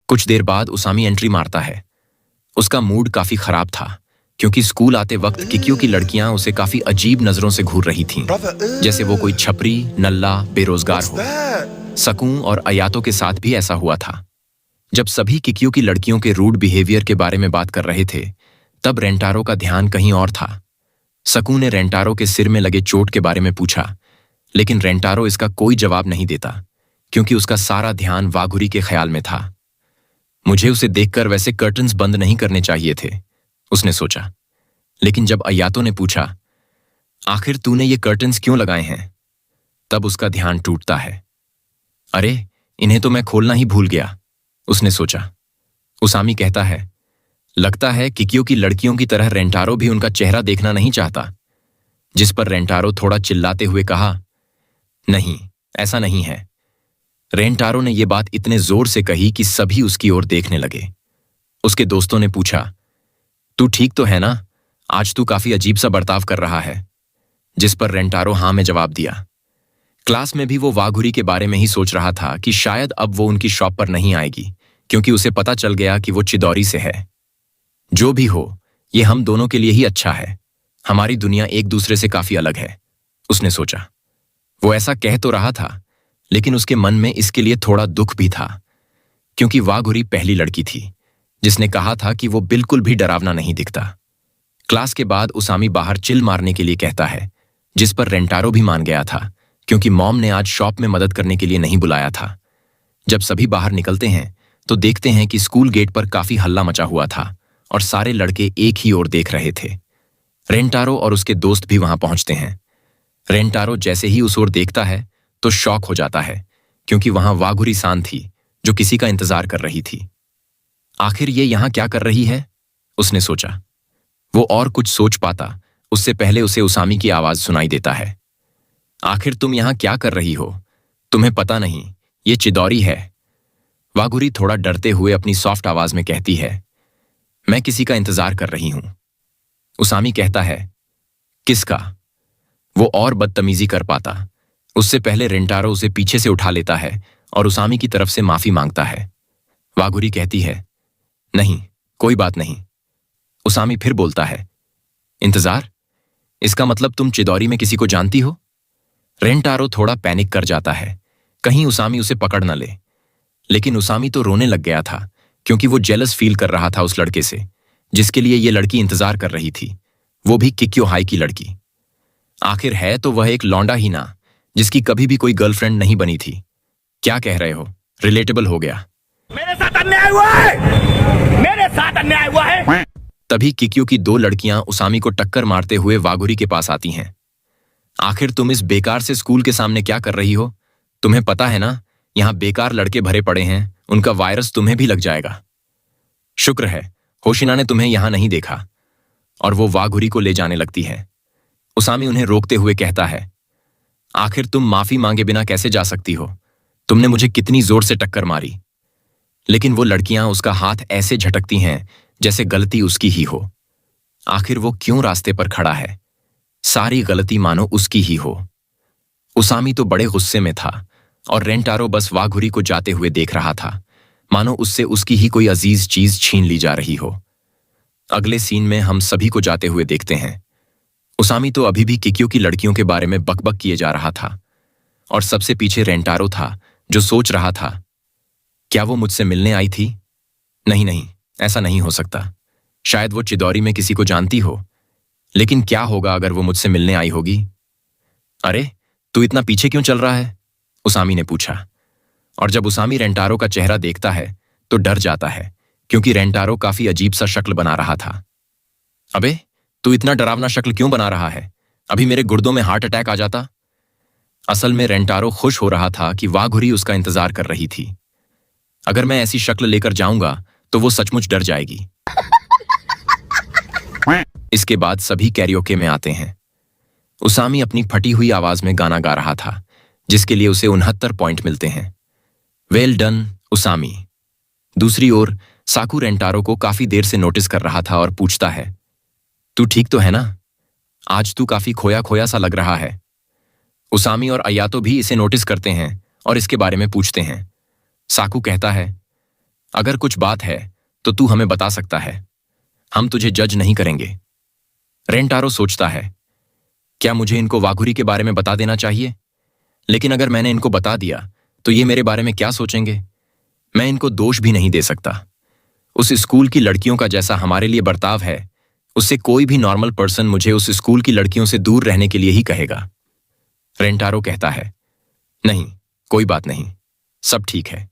कुछ देर बाद उसामी एंट्री मारता है। उसका मूड काफी खराब था क्योंकि स्कूल आते वक्त किकियो की लड़कियां उसे काफी अजीब नजरों से घूर रही थीं, जैसे वो कोई छपरी, नल्ला, बेरोजगार हो। सकूं और अयातो के साथ भी ऐसा हुआ था। जब सभी किकियो की लड़कियों के रूड बिहेवियर के बारे में बात कर रहे थे, तब रेंटारो का ध्यान कहीं और था। सकूं ने रेंटारो के सिर में लगे चोट के बारे में पूछा, लेकिन रेंटारो इसका कोई जवाब नहीं देता क्योंकि उसका सारा ध्यान वागुरी के ख्याल में था। मुझे उसे देखकर वैसे कर्टन्स बंद नहीं करने चाहिए थे, उसने सोचा। लेकिन जब अयातो ने पूछा, आखिर तूने ये कर्टन्स क्यों लगाए हैं, तब उसका ध्यान टूटता है। अरे, इन्हें तो मैं खोलना ही भूल गया, उसने सोचा। उसामी कहता है, लगता है किकियो की लड़कियों की तरह रेंटारो भी उनका चेहरा देखना नहीं चाहता। जिस पर रेंटारो थोड़ा चिल्लाते हुए कहा, नहीं, ऐसा नहीं है। रेंटारो ने यह बात इतने जोर से कही कि सभी उसकी ओर देखने लगे। उसके दोस्तों ने पूछा, तू ठीक तो है ना? आज तू काफी अजीब सा बर्ताव कर रहा है। जिस पर रेंटारो हां में जवाब दिया। क्लास में भी वो वागुरी के बारे में ही सोच रहा था कि शायद अब वो उनकी शॉप पर नहीं आएगी क्योंकि उसे पता चल गया कि वो चिदौरी से है। जो भी हो, ये हम दोनों के लिए ही अच्छा है। हमारी दुनिया एक दूसरे से काफी अलग है, उसने सोचा। वो ऐसा कह तो रहा था, लेकिन उसके मन में इसके लिए थोड़ा दुख भी था क्योंकि वागुरी पहली लड़की थी जिसने कहा था कि वो बिल्कुल भी डरावना नहीं दिखता। क्लास के बाद उसामी बाहर चिल मारने के लिए कहता है, जिस पर रेंटारो भी मान गया था क्योंकि मॉम ने आज शॉप में मदद करने के लिए नहीं बुलाया था। जब सभी बाहर निकलते हैं तो देखते हैं कि स्कूल गेट पर काफी हल्ला मचा हुआ था और सारे लड़के एक ही ओर देख रहे थे। रेंटारो और उसके दोस्त भी वहां पहुंचते हैं। रेंटारो जैसे ही उस ओर देखता है तो शॉक हो जाता है क्योंकि वहां वागुरी सान थी जो किसी का इंतजार कर रही थी। आखिर ये यहां क्या कर रही है, उसने सोचा। वो और कुछ सोच पाता उससे पहले उसे उसामी की आवाज सुनाई देता है, आखिर तुम यहां क्या कर रही हो? तुम्हें पता नहीं, ये चिदौरी है। वागुरी थोड़ा डरते हुए अपनी सॉफ्ट आवाज में कहती है, मैं किसी का इंतजार कर रही हूं। उसामी कहता है, किसका? वो और बदतमीजी कर पाता उससे पहले रेंटारो उसे पीछे से उठा लेता है और उसामी की तरफ से माफी मांगता है। वागुरी कहती है, नहीं, कोई बात नहीं। उसामी फिर बोलता है, इंतजार? इसका मतलब तुम चिदौरी में किसी को जानती हो? रेंटारो थोड़ा पैनिक कर जाता है, कहीं उसामी उसे पकड़ न ले। लेकिन उसामी तो रोने लग गया था क्योंकि वो जेलस फील कर रहा था उस लड़के से जिसके लिए ये लड़की इंतजार कर रही थी, वो भी किक्यो हाई की लड़की। आखिर है तो वह एक लौंडा ही ना, जिसकी कभी भी कोई गर्लफ्रेंड नहीं बनी थी। क्या कह रहे हो? रिलेटेबल हो गया। मेरे साथ अन्याय हुआ है, मेरे साथ अन्याय हुआ है। तभी किक्यो की दो लड़कियां उसामी को टक्कर मारते हुए वागुरी के पास आती हैं। आखिर तुम इस बेकार से स्कूल के सामने क्या कर रही हो? तुम्हें पता है ना, यहां बेकार लड़के भरे पड़े हैं, उनका वायरस तुम्हें भी लग जाएगा। शुक्र है होशिना ने तुम्हें यहां नहीं देखा। और वो वागुरी को ले जाने लगती है। उसामी उन्हें रोकते हुए कहता है, आखिर तुम माफी मांगे बिना कैसे जा सकती हो? तुमने मुझे कितनी जोर से टक्कर मारी। लेकिन वो लड़कियां उसका हाथ ऐसे झटकती हैं जैसे गलती उसकी ही हो। आखिर वो क्यों रास्ते पर खड़ा है? सारी गलती मानो उसकी ही हो। उसामी तो बड़े गुस्से में था और रेंटारो बस वागुरी को जाते हुए देख रहा था, मानो उससे उसकी ही कोई अजीज चीज छीन ली जा रही हो। अगले सीन में हम सभी को जाते हुए देखते हैं। उसामी तो अभी भी किक्यो की लड़कियों के बारे में बकबक किए जा रहा था और सबसे पीछे रेंटारो था जो सोच रहा था, क्या वो मुझसे मिलने आई थी? नहीं नहीं, ऐसा नहीं हो सकता। शायद वो चिदौरी में किसी को जानती हो। लेकिन क्या होगा अगर वो मुझसे मिलने आई होगी? अरे, तू इतना पीछे क्यों चल रहा है? उसामी ने पूछा। और जब उसामी रेंटारो का चेहरा देखता है तो डर जाता है क्योंकि रेंटारो काफी अजीब सा शक्ल बना रहा था। अबे, तू इतना डरावना शक्ल क्यों बना रहा है? अभी मेरे गुर्दों में हार्ट अटैक आ जाता। असल में रेंटारो खुश हो रहा था कि वागुरी उसका इंतजार कर रही थी। अगर मैं ऐसी शक्ल लेकर जाऊंगा तो वो सचमुच डर जाएगी। इसके बाद सभी कैरियोके में आते हैं। उसामी अपनी फटी हुई आवाज में गाना गा रहा था जिसके लिए उसे 69 पॉइंट मिलते हैं। Well done Usami. दूसरी ओर साकू रेंटारो को काफी देर से नोटिस कर रहा था और पूछता है, तू ठीक तो है ना? आज तू काफी खोया खोया सा लग रहा है। उसामी और अयातो भी इसे नोटिस करते हैं और इसके बारे में पूछते हैं। साकू कहता है, अगर कुछ बात है तो तू हमें बता सकता है, हम तुझे जज नहीं करेंगे। रेंटारो सोचता है, क्या मुझे इनको वाघुरी के बारे में बता देना चाहिए? लेकिन अगर मैंने इनको बता दिया तो ये मेरे बारे में क्या सोचेंगे? मैं इनको दोष भी नहीं दे सकता। उस स्कूल की लड़कियों का जैसा हमारे लिए बर्ताव है, उससे कोई भी नॉर्मल पर्सन मुझे उस स्कूल की लड़कियों से दूर रहने के लिए ही कहेगा। रेंटारो कहता है, नहीं, कोई बात नहीं, सब ठीक है,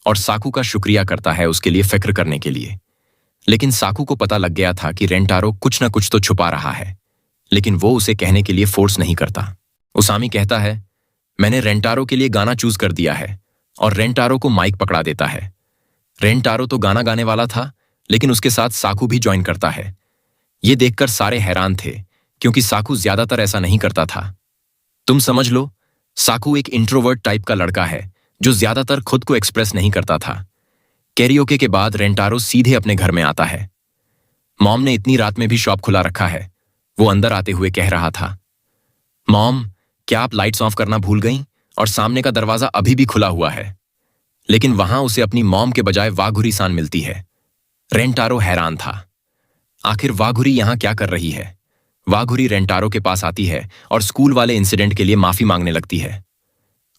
और साकू का शुक्रिया करता है उसके लिए फिक्र करने के लिए। लेकिन साकू को पता लग गया था कि रेंटारो कुछ न कुछ तो छुपा रहा है, लेकिन वो उसे कहने के लिए फोर्स नहीं करता। उसामी कहता है, मैंने रेंटारो के लिए गाना चूज कर दिया है, और रेंटारो को माइक पकड़ा देता है। रेंटारो तो गाना गाने वाला था, लेकिन उसके साथ साकू भी ज्वाइन करता है। ये देखकर सारे हैरान थे, क्योंकि साकू ज्यादातर ऐसा नहीं करता था। तुम समझ लो, साकू एक इंट्रोवर्ट टाइप का लड़का है जो ज्यादातर खुद को एक्सप्रेस नहीं करता था। कैरियोके के बाद रेंटारो सीधे अपने घर में आता है। मॉम ने इतनी रात में भी शॉप खुला रखा है, वो अंदर आते हुए कह रहा था। मॉम, क्या आप लाइट्स ऑफ करना भूल गईं? और सामने का दरवाजा अभी भी खुला हुआ है। लेकिन वहां उसे अपनी मॉम के बजाय वाघुरी सान मिलती है। रेंटारो हैरान था, आखिर वाघुरी यहां क्या कर रही है? वाघुरी रेंटारो के पास आती है और स्कूल वाले इंसिडेंट के लिए माफी मांगने लगती है।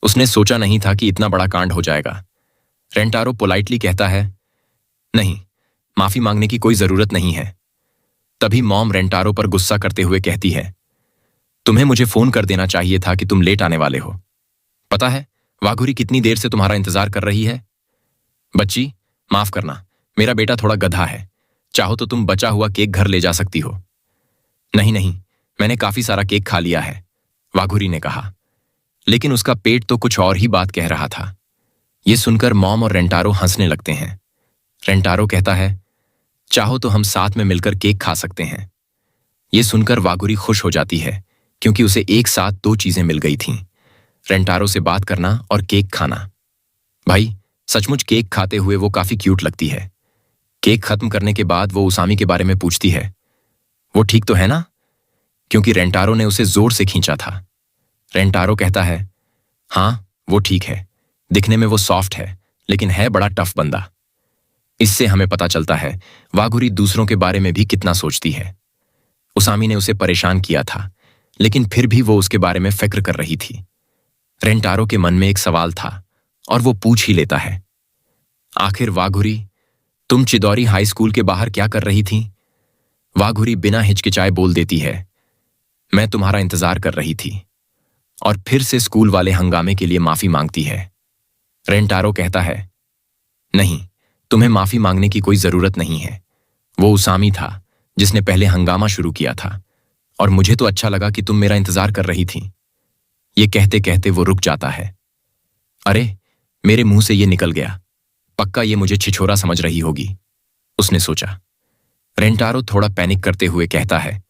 उसने सोचा नहीं था कि इतना बड़ा कांड हो जाएगा। रेंटारो पोलाइटली कहता है, नहीं, माफी मांगने की कोई जरूरत नहीं है। तभी मॉम रेंटारो पर गुस्सा करते हुए कहती है, तुम्हें मुझे फोन कर देना चाहिए था कि तुम लेट आने वाले हो। पता है वाघुरी कितनी देर से तुम्हारा इंतजार कर रही है? बच्ची, माफ करना, मेरा बेटा थोड़ा गधा है। चाहो तो तुम बचा हुआ केक घर ले जा सकती हो। नहीं नहीं, मैंने काफी सारा केक खा लिया है, वाघुरी ने कहा। लेकिन उसका पेट तो कुछ और ही बात कह रहा था। यह सुनकर मॉम और रेंटारो हंसने लगते हैं। रेंटारो कहता है, चाहो तो हम साथ में मिलकर केक खा सकते हैं। यह सुनकर वाघुरी खुश हो जाती है, क्योंकि उसे एक साथ दो चीजें मिल गई थीं, रेंटारो से बात करना और केक खाना। भाई, सचमुच केक खाते हुए वो काफी क्यूट लगती है। केक खत्म करने के बाद वो उसामी के बारे में पूछती है, वो ठीक तो है ना? क्योंकि रेंटारो ने उसे जोर से खींचा था। रेंटारो कहता है, हाँ, वो ठीक है, दिखने में वो सॉफ्ट है, लेकिन है बड़ा टफ बंदा। इससे हमें पता चलता है वाघुरी दूसरों के बारे में भी कितना सोचती है। उसामी ने उसे परेशान किया था, लेकिन फिर भी वो उसके बारे में फिक्र कर रही थी। रेंटारो के मन में एक सवाल था, और वो पूछ ही लेता है, आखिर वाघुरी, तुम चिदौरी हाई स्कूल के बाहर क्या कर रही थी? वाघुरी बिना हिचकिचाए बोल देती है, मैं तुम्हारा इंतजार कर रही थी, और फिर से स्कूल वाले हंगामे के लिए माफी मांगती है। रेंटारो कहता है, नहीं, तुम्हें माफी मांगने की कोई जरूरत नहीं है। वो उसामी था जिसने पहले हंगामा शुरू किया था, और मुझे तो अच्छा लगा कि तुम मेरा इंतजार कर रही थी। ये कहते कहते वो रुक जाता है। अरे, मेरे मुंह से ये निकल गया, पक्का ये मुझे छिछोरा समझ रही होगी, उसने सोचा। रेंटारो थोड़ा पैनिक करते हुए कहता है,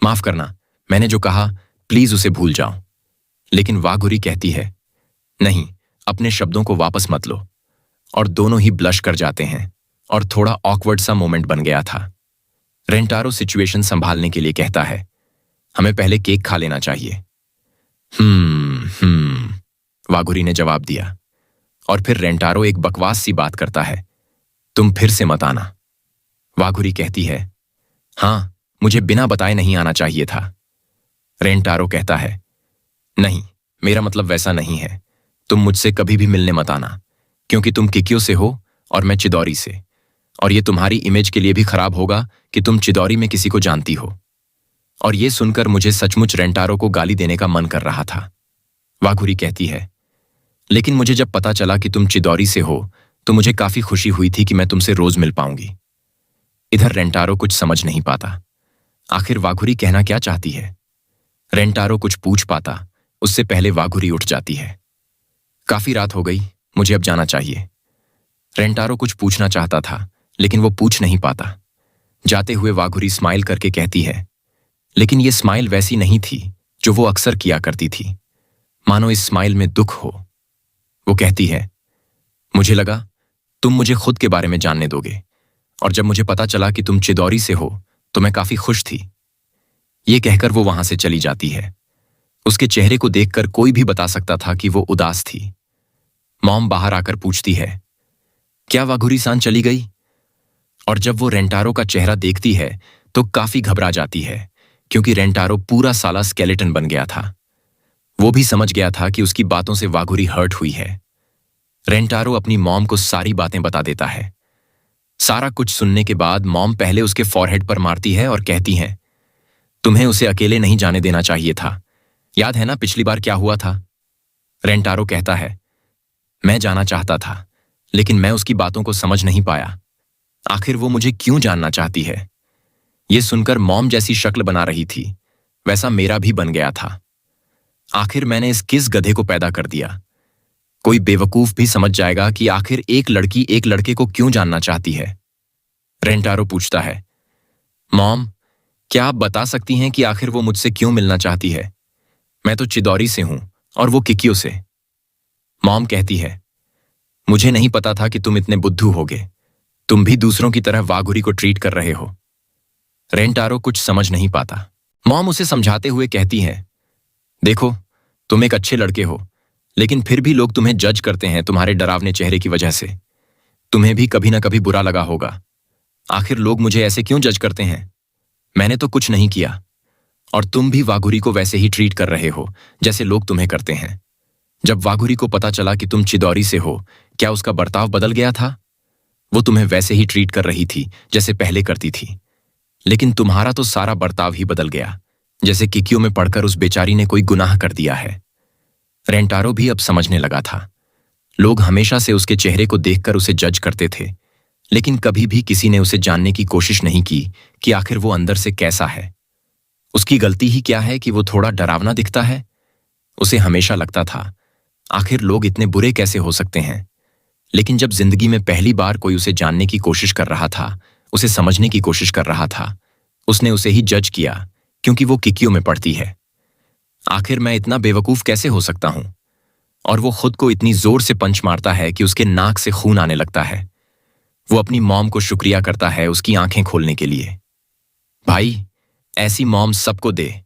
माफ करना, मैंने जो कहा प्लीज उसे भूल जाओ। लेकिन वाघुरी कहती है, नहीं, अपने शब्दों को वापस मत लो। और दोनों ही ब्लश कर जाते हैं, और थोड़ा ऑकवर्ड सा मोमेंट बन गया था। रेंटारो सिचुएशन संभालने के लिए कहता है, हमें पहले केक खा लेना चाहिए। वाघुरी ने जवाब दिया। और फिर रेंटारो एक बकवास सी बात करता है, तुम फिर से मत आना। वाघुरी कहती है, हाँ, मुझे बिना बताए नहीं आना चाहिए था। रेंटारो कहता है, नहीं, मेरा मतलब वैसा नहीं है। तुम मुझसे कभी भी मिलने मत आना, क्योंकि तुम किक्यो से हो और मैं चिदौरी से, और ये तुम्हारी इमेज के लिए भी खराब होगा कि तुम चिदौरी में किसी को जानती हो। और ये सुनकर मुझे सचमुच रेंटारो को गाली देने का मन कर रहा था। वाघुरी कहती है, लेकिन मुझे जब पता चला कि तुम चिदौरी से हो तो मुझे काफी खुशी हुई थी कि मैं तुमसे रोज मिल पाऊंगी। इधर रेंटारो कुछ समझ नहीं पाता, आखिर वाघुरी कहना क्या चाहती है। रेंटारो कुछ पूछ पाता उससे पहले वाघुरी उठ जाती है। काफी रात हो गई, मुझे अब जाना चाहिए। रेंटारो कुछ पूछना चाहता था, लेकिन वो पूछ नहीं पाता। जाते हुए वाघुरी स्माइल करके कहती है, लेकिन ये स्माइल वैसी नहीं थी जो वो अक्सर किया करती थी, मानो इस स्माइल में दुख हो। वो कहती है, मुझे लगा तुम मुझे खुद के बारे में जानने दोगे, और जब मुझे पता चला कि तुम चिदौरी से हो तो मैं काफी खुश थी। ये कहकर वो वहां से चली जाती है। उसके चेहरे को देखकर कोई भी बता सकता था कि वो उदास थी। मॉम बाहर आकर पूछती है, क्या वाघुरी सान चली गई? और जब वो रेंटारो का चेहरा देखती है तो काफी घबरा जाती है, क्योंकि रेंटारो पूरा साला स्केलेटन बन गया था। वो भी समझ गया था कि उसकी बातों से वाघुरी हर्ट हुई है। रेंटारो अपनी मॉम को सारी बातें बता देता है। सारा कुछ सुनने के बाद मॉम पहले उसके फॉरहेड पर मारती है और कहती है, तुम्हें उसे अकेले नहीं जाने देना चाहिए था। याद है ना पिछली बार क्या हुआ था? रेंटारो कहता है, मैं जाना चाहता था, लेकिन मैं उसकी बातों को समझ नहीं पाया। आखिर वो मुझे क्यों जानना चाहती है? ये सुनकर मॉम जैसी शक्ल बना रही थी, वैसा मेरा भी बन गया था। आखिर मैंने इस किस गधे को पैदा कर दिया? कोई बेवकूफ भी समझ जाएगा कि आखिर एक लड़की एक लड़के को क्यों जानना चाहती है। रेंटारो पूछता है, मॉम, क्या आप बता सकती हैं कि आखिर वो मुझसे क्यों मिलना चाहती है? मैं तो चिदौरी से हूं और वो किकियो से। मॉम कहती है, मुझे नहीं पता था कि तुम इतने बुद्धू होगे। तुम भी दूसरों की तरह वाघुरी को ट्रीट कर रहे हो। रेंटारो कुछ समझ नहीं पाता। मॉम उसे समझाते हुए कहती है, देखो, तुम एक अच्छे लड़के हो, लेकिन फिर भी लोग तुम्हें जज करते हैं तुम्हारे डरावने चेहरे की वजह से। तुम्हें भी कभी ना कभी बुरा लगा होगा। आखिर लोग मुझे ऐसे क्यों जज करते हैं? मैंने तो कुछ नहीं किया, और तुम भी वाघुरी को वैसे ही ट्रीट कर रहे हो जैसे लोग तुम्हें करते हैं। जब वाघुरी को पता चला कि तुम चिदौरी से हो, क्या उसका बर्ताव बदल गया था? वो तुम्हें वैसे ही ट्रीट कर रही थी जैसे पहले करती थी, लेकिन तुम्हारा तो सारा बर्ताव ही बदल गया, जैसे किकियो में पढ़कर उस बेचारी ने कोई गुनाह कर दिया है। रेंटारो भी अब समझने लगा था। लोग हमेशा से उसके चेहरे को देखकर उसे जज करते थे, लेकिन कभी भी किसी ने उसे जानने की कोशिश नहीं की कि आखिर वो अंदर से कैसा है। उसकी गलती ही क्या है कि वो थोड़ा डरावना दिखता है? उसे हमेशा लगता था, आखिर लोग इतने बुरे कैसे हो सकते हैं? लेकिन जब जिंदगी में पहली बार कोई उसे जानने की कोशिश कर रहा था, उसे समझने की कोशिश कर रहा था, उसने उसे ही जज किया, क्योंकि वो किकियो में पढ़ती है। आखिर मैं इतना बेवकूफ कैसे हो सकता हूं? और वो खुद को इतनी जोर से पंच मारता है कि उसके नाक से खून आने लगता है। वो अपनी मॉम को शुक्रिया करता है उसकी आंखें खोलने के लिए। भाई, ऐसी मॉम सबको दे।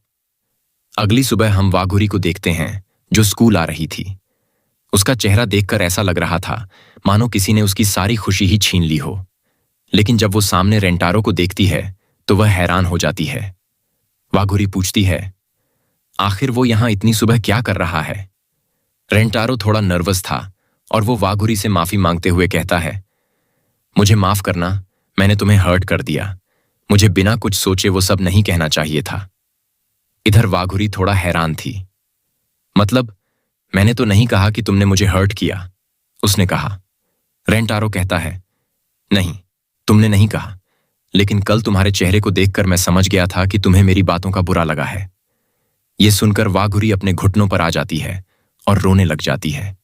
अगली सुबह हम वाघुरी को देखते हैं, जो स्कूल आ रही थी। उसका चेहरा देखकर ऐसा लग रहा था मानो किसी ने उसकी सारी खुशी ही छीन ली हो। लेकिन जब वो सामने रेंटारो को देखती है तो वह हैरान हो जाती है। वाघुरी पूछती है, आखिर वो यहां इतनी सुबह क्या कर रहा है? रेंटारो थोड़ा नर्वस था और वो वाघुरी से माफी मांगते हुए कहता है, मुझे माफ करना, मैंने तुम्हें हर्ट कर दिया। मुझे बिना कुछ सोचे वो सब नहीं कहना चाहिए था। इधर वाघुरी थोड़ा हैरान थी। मतलब, मैंने तो नहीं कहा कि तुमने मुझे हर्ट किया, उसने कहा। रेंटारो कहता है, नहीं, तुमने नहीं कहा, लेकिन कल तुम्हारे चेहरे को देखकर मैं समझ गया था कि तुम्हें मेरी बातों का बुरा लगा है। यह सुनकर वाघुरी अपने घुटनों पर आ जाती है और रोने लग जाती है।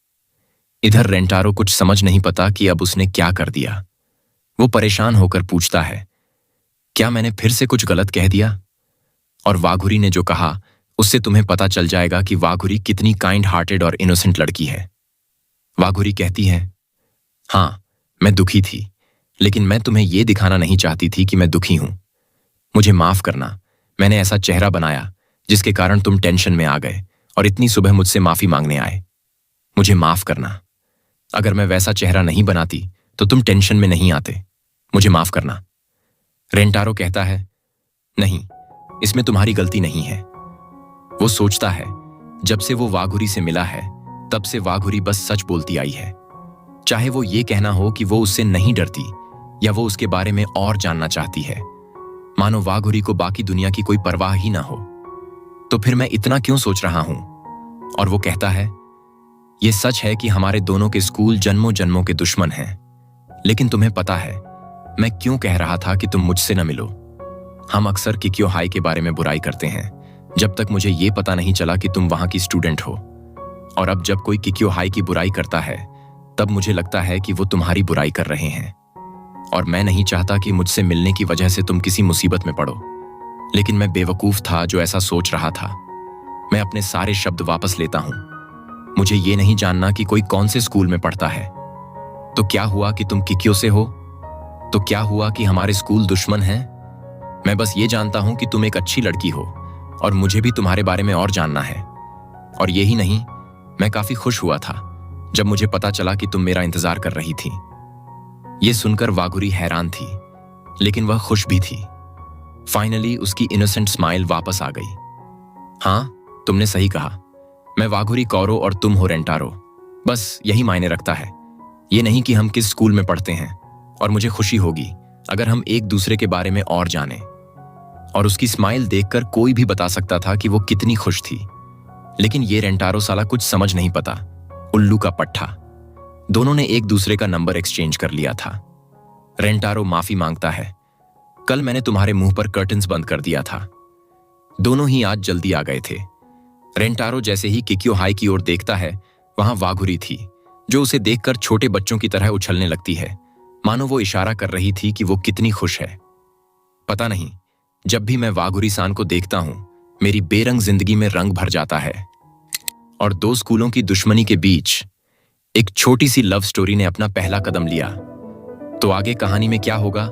इधर रेंटारो कुछ समझ नहीं पता कि अब उसने क्या कर दिया। वो परेशान होकर पूछता है, क्या मैंने फिर से कुछ गलत कह दिया? और वाघुरी ने जो कहा उससे तुम्हें पता चल जाएगा कि वाघुरी कितनी काइंड हार्टेड और इनोसेंट लड़की है। वाघुरी कहती है, हाँ, मैं दुखी थी, लेकिन मैं तुम्हें यह दिखाना नहीं चाहती थी कि मैं दुखी हूं। मुझे माफ करना, मैंने ऐसा चेहरा बनाया जिसके कारण तुम टेंशन में आ गए और इतनी सुबह मुझसे माफी मांगने आए। मुझे माफ करना। अगर मैं वैसा चेहरा नहीं बनाती तो तुम टेंशन में नहीं आते। मुझे माफ करना। रेंटारो कहता है, नहीं, इसमें तुम्हारी गलती नहीं है। वो सोचता है, जब से वो वाघुरी से मिला है तब से वाघुरी बस सच बोलती आई है। चाहे वो ये कहना हो कि वो उससे नहीं डरती या वो उसके बारे में और जानना चाहती है, मानो वाघुरी को बाकी दुनिया की कोई परवाह ही ना हो। तो फिर मैं इतना क्यों सोच रहा हूं? और वो कहता है, ये सच है कि हमारे दोनों के स्कूल जन्मों जन्मों के दुश्मन हैं, लेकिन तुम्हें पता है मैं क्यों कह रहा था कि तुम मुझसे न मिलो? हम अक्सर किकियो हाई के बारे में बुराई करते हैं जब तक मुझे ये पता नहीं चला कि तुम वहां की स्टूडेंट हो, और अब जब कोई किकियो हाई की बुराई करता है तब मुझे लगता है कि वो तुम्हारी बुराई कर रहे हैं, और मैं नहीं चाहता कि मुझसे मिलने की वजह से तुम किसी मुसीबत में पड़ो। लेकिन मैं बेवकूफ था जो ऐसा सोच रहा था। मैं अपने सारे शब्द वापस लेता हूं। मुझे ये नहीं जानना कि कोई कौन से स्कूल में पढ़ता है। तो क्या हुआ कि तुम किकियो से हो? तो क्या हुआ कि हमारे स्कूल दुश्मन हैं? मैं बस ये जानता हूं कि तुम एक अच्छी लड़की हो और मुझे भी तुम्हारे बारे में और जानना है। और यही नहीं, मैं काफी खुश हुआ था जब मुझे पता चला कि तुम मेरा इंतजार कर रही थी। ये सुनकर वागुरी हैरान थी, लेकिन वह खुश भी थी। फाइनली उसकी इनोसेंट स्माइल वापस आ गई। हाँ, तुमने सही कहा। मैं वागुरी कौरो और तुम हो रेंटारो। बस यही मायने रखता है, ये नहीं कि हम किस स्कूल में पढ़ते हैं। और मुझे खुशी होगी अगर हम एक दूसरे के बारे में और जानें। और उसकी स्माइल देखकर कोई भी बता सकता था कि वो कितनी खुश थी। लेकिन ये रेंटारो साला कुछ समझ नहीं पता, उल्लू का पट्टा। दोनों ने एक दूसरे का नंबर एक्सचेंज कर लिया था। रेंटारो माफी मांगता है, कल मैंने तुम्हारे मुंह पर कर्टन्स बंद कर दिया था। दोनों ही आज जल्दी आ गए थे। रेंटारो जैसे ही किक्यो हाई की ओर देखता है, वहां वागुरी थी, जो उसे देखकर छोटे बच्चों की तरह उछलने लगती है, मानो वो इशारा कर रही थी कि वो कितनी खुश है। पता नहीं, जब भी मैं वागुरी सान को देखता हूं, मेरी बेरंग जिंदगी में रंग भर जाता है। और दो स्कूलों की दुश्मनी के बीच एक छोटी सी लव स्टोरी ने अपना पहला कदम लिया। तो आगे कहानी में क्या होगा,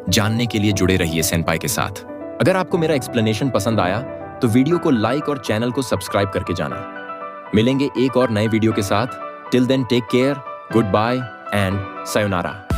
जानने के लिए जुड़े रहिए सेनपाई के साथ। अगर आपको मेरा एक्सप्लेनेशन पसंद आया तो वीडियो को लाइक और चैनल को सब्सक्राइब करके जाना। मिलेंगे एक और नए वीडियो के साथ। Till then take care, good bye and sayonara.